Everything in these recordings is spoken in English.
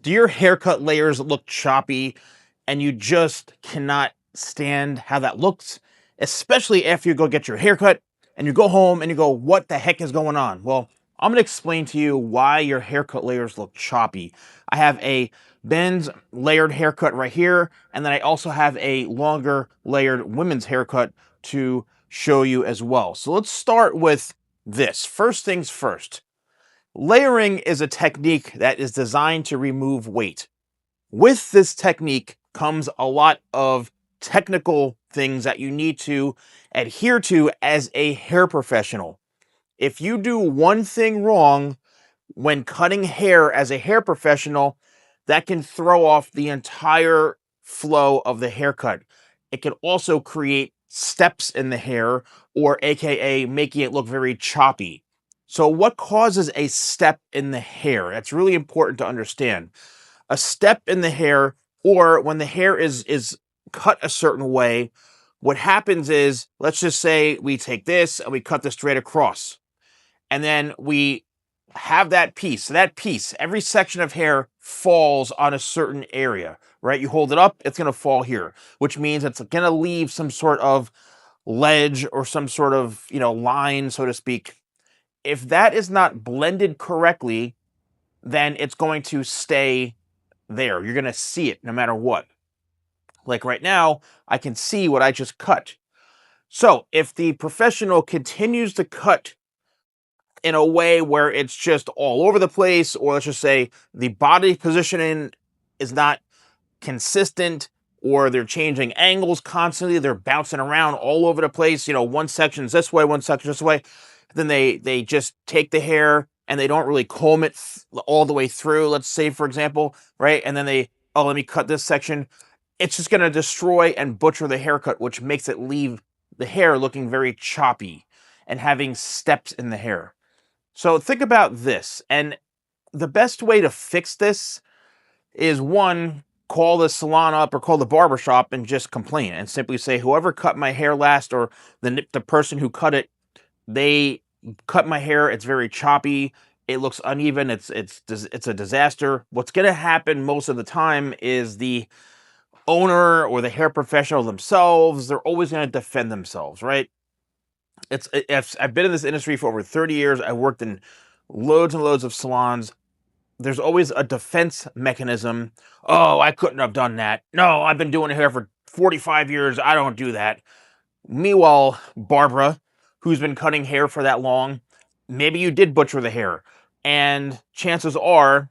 Do your haircut layers look choppy and you just cannot stand how that looks, especially after you go get your haircut and you go home and you go, what the heck is going on? Well, I'm going to explain to you why your haircut layers look choppy. I have a men's layered haircut right here, and then I also have a longer layered women's haircut to show you as well. So let's start with this. First things first. Layering is a technique that is designed to remove weight. With this technique comes a lot of technical things that you need to adhere to as a hair professional. If you do one thing wrong when cutting hair as a hair professional, that can throw off the entire flow of the haircut. It can also create steps in the hair, or AKA making it look very choppy. So what causes a step in the hair? That's really important to understand. A step in the hair, or when the hair is cut a certain way, what happens is, let's just say we take this and we cut this straight across. And then we have that piece. So that piece, every section of hair falls on a certain area, right? You hold it up, it's going to fall here, which means it's going to leave some sort of ledge or some sort of, line, so to speak. If that is not blended correctly, then it's going to stay there. You're going to see it no matter what. Like right now, I can see what I just cut. So if the professional continues to cut in a way where it's just all over the place, or let's just say the body positioning is not consistent, or they're changing angles constantly, they're bouncing around all over the place, one section's this way, one section's this way, then they just take the hair and they don't really comb it all the way through, let's say, for example, right? And then let me cut this section. It's just going to destroy and butcher the haircut, which makes it leave the hair looking very choppy and having steps in the hair. So think about this, and the best way to fix this is, one, call the salon up or call the barbershop and just complain and simply say, whoever cut my hair last, or the person who cut it, they cut my hair, it's very choppy, it looks uneven, it's a disaster. What's going to happen most of the time is the owner or the hair professional themselves, they're always going to defend themselves, right? I've been in this industry for over 30 years. I worked in loads and loads of salons. There's always a defense mechanism. Oh, I couldn't have done that. No, I've been doing hair for 45 years. I don't do that. Meanwhile, Barbara, who's been cutting hair for that long, maybe you did butcher the hair. And chances are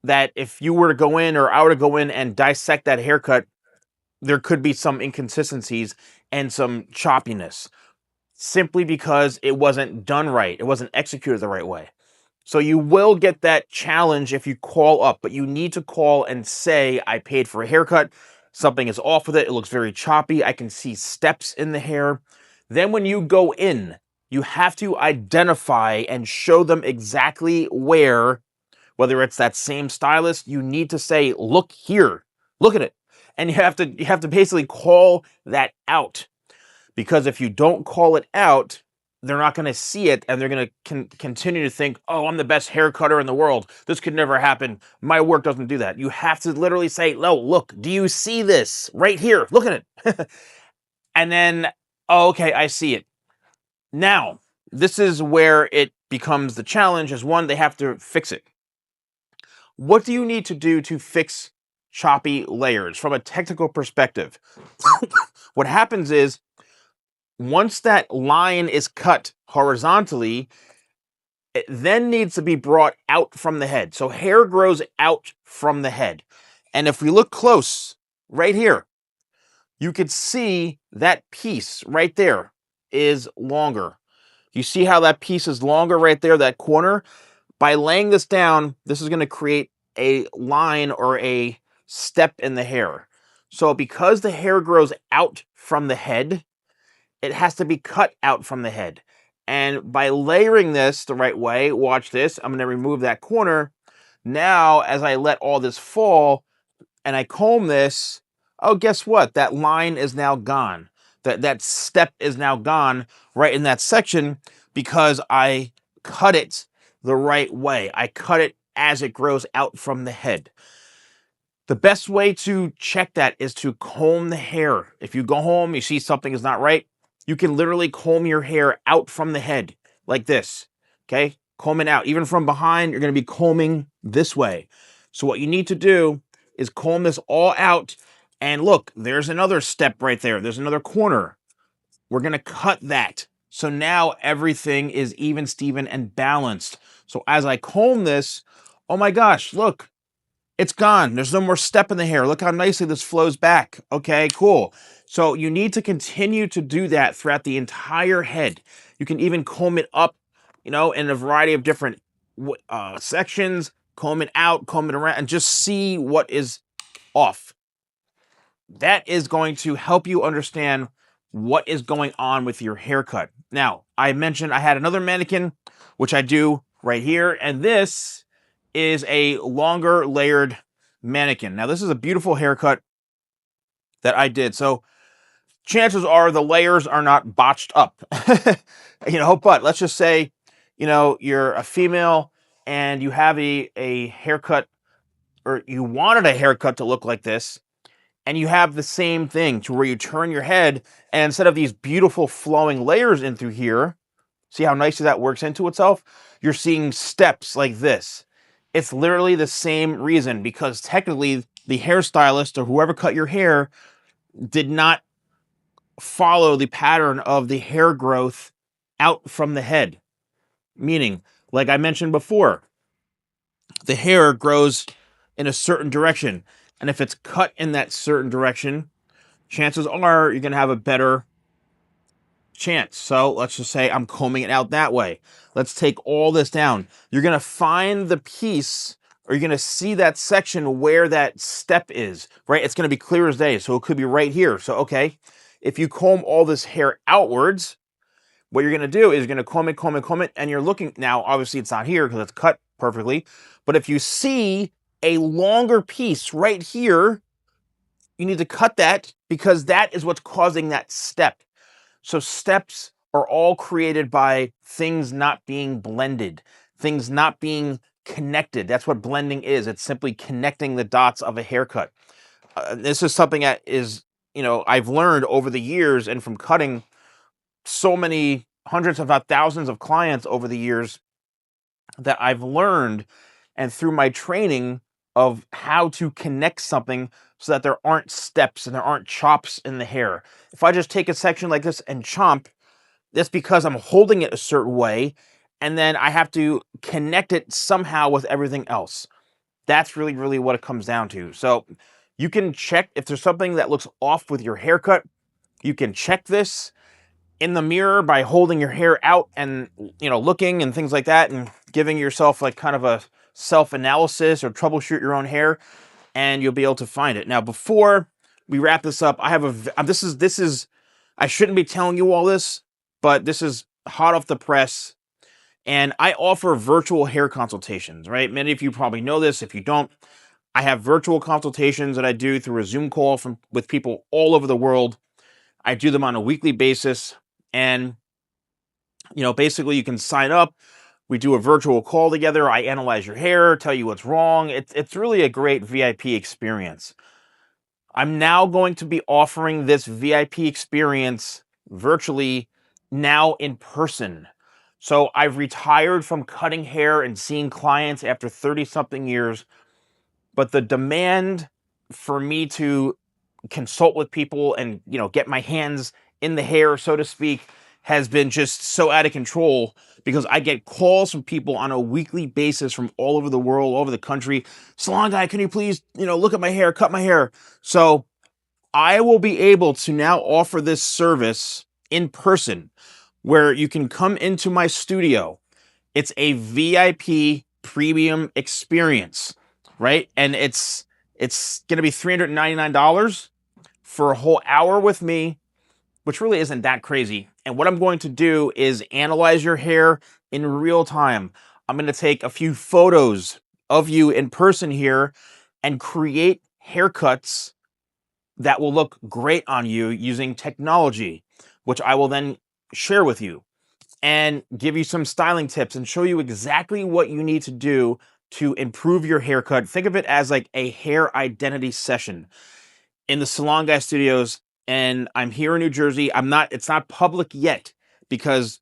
that if you were to go in, or I were to go in and dissect that haircut, there could be some inconsistencies and some choppiness, simply because it wasn't done right. It wasn't executed the right way. So you will get that challenge if you call up, but you need to call and say, I paid for a haircut. Something is off with it. It looks very choppy. I can see steps in the hair. Then when you go in, you have to identify and show them exactly where, whether it's that same stylist, you need to say, look here, look at it. And you have to basically call that out. Because if you don't call it out, they're not going to see it, and they're going to continue to think, oh, I'm the best hair cutter in the world. This could never happen. My work doesn't do that. You have to literally say, no, look, do you see this right here? Look at it. And then, oh, okay, I see it. Now, this is where it becomes the challenge, is one, they have to fix it. What do you need to do to fix choppy layers from a technical perspective? What happens is, once that line is cut horizontally, it then needs to be brought out from the head. So hair grows out from the head. And if we look close, right here, you could see that piece right there is longer. You see how that piece is longer right there, that corner? By laying this down, this is going to create a line or a step in the hair. So because the hair grows out from the head, it has to be cut out from the head. And by layering this the right way, watch this, I'm going to remove that corner. Now, as I let all this fall and I comb this, oh, guess what? That line is now gone. That step is now gone right in that section, because I cut it the right way. I cut it as it grows out from the head. The best way to check that is to comb the hair. If you go home, you see something is not right, you can literally comb your hair out from the head like this. Okay? Comb it out. Even from behind, you're going to be combing this way. So what you need to do is comb this all out. And look, there's another step right there. There's another corner. We're going to cut that. So now everything is even, Steven, and balanced. So as I comb this, oh my gosh, look. It's gone. There's no more step in the hair. Look how nicely this flows back. Okay, cool. So you need to continue to do that throughout the entire head. You can even comb it up, in a variety of different sections, comb it out, comb it around, and just see what is off. That is going to help you understand what is going on with your haircut. Now, I mentioned I had another mannequin, which I do right here, and this is a longer layered mannequin. Now, this is a beautiful haircut that I did. So chances are the layers are not botched up, but let's just say, you're a female and you have a haircut, or you wanted a haircut to look like this, and you have the same thing to where you turn your head, and instead of these beautiful flowing layers in through here, see how nicely that works into itself? You're seeing steps like this. It's literally the same reason, because technically the hairstylist or whoever cut your hair did not follow the pattern of the hair growth out from the head. Meaning, like I mentioned before, the hair grows in a certain direction. And if it's cut in that certain direction, chances are you're going to have a better chance. So let's just say I'm combing it out that way. Let's take all this down. You're going to find the piece, or you're going to see that section where that step is, right? It's going to be clear as day. So it could be right here. So, okay, if you comb all this hair outwards, what you're going to do is you're going to comb it, and you're looking, now obviously it's not here because it's cut perfectly, but if you see a longer piece right here, you need to cut that, because that is what's causing that step. So steps are all created by things not being blended, things not being connected. That's what blending is. It's simply connecting the dots of a haircut. This is something that is, I've learned over the years, and from cutting so many hundreds, if not thousands of clients over the years, that I've learned, and through my training, of how to connect something so that there aren't steps and there aren't chops in the hair. If I just take a section like this and chomp, that's because I'm holding it a certain way, and then I have to connect it somehow with everything else. That's really, really what it comes down to. So you can check if there's something that looks off with your haircut. You can check this in the mirror by holding your hair out and, looking and things like that, and giving yourself like kind of a self-analysis or troubleshoot your own hair, and you'll be able to find it. Now, before we wrap this up, I have this is I shouldn't be telling you all this, but this is hot off the press, and I offer virtual hair consultations, right? Many of you probably know this. If you don't, I have virtual consultations that I do through a Zoom call with people all over the world. I do them on a weekly basis, and basically you can sign up. We do a virtual call together. I analyze your hair, tell you what's wrong. It's really a great VIP experience. I'm now going to be offering this VIP experience virtually, now in person. So I've retired from cutting hair and seeing clients after 30-something years, but the demand for me to consult with people and, get my hands in the hair, so to speak, has been just so out of control, because I get calls from people on a weekly basis from all over the world, all over the country. Salon guy, can you please, look at my hair, cut my hair? So I will be able to now offer this service in person, where you can come into my studio. It's a VIP premium experience, right? And it's going to be $399 for a whole hour with me, which really isn't that crazy. And what I'm going to do is analyze your hair in real time. I'm going to take a few photos of you in person here and create haircuts that will look great on you using technology, which I will then share with you and give you some styling tips and show you exactly what you need to do to improve your haircut. Think of it as like a hair identity session in the Salon Guy Studios. And I'm here in New Jersey. It's not public yet because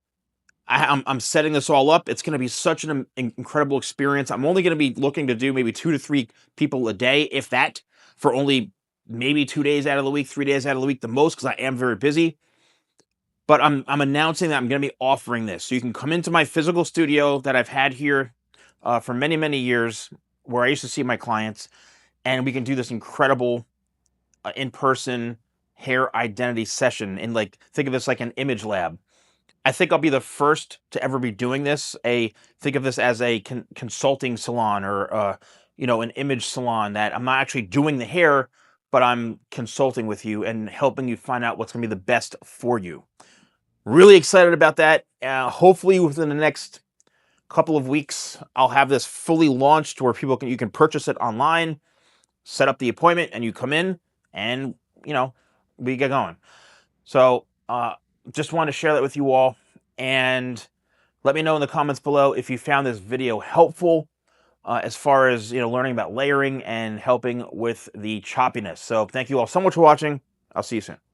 I'm setting this all up. It's going to be such an incredible experience. I'm only going to be looking to do maybe 2 to 3 people a day, if that, for only maybe 2 days out of the week, 3 days out of the week, the most, because I am very busy. But I'm announcing that I'm going to be offering this. So you can come into my physical studio that I've had here for many, many years, where I used to see my clients, and we can do this incredible in-person hair identity session. And like, think of this like an image lab. I think I'll be the first to ever be doing this. Think of this as a consulting salon, or an image salon, that I'm not actually doing the hair, but I'm consulting with you and helping you find out what's going to be the best for you. Really excited about that. Hopefully within the next couple of weeks, I'll have this fully launched where you can purchase it online, set up the appointment, and you come in, and we get going. So just want to share that with you all, and let me know in the comments below if you found this video helpful as far as learning about layering and helping with the choppiness. So thank you all so much for watching. I'll see you soon.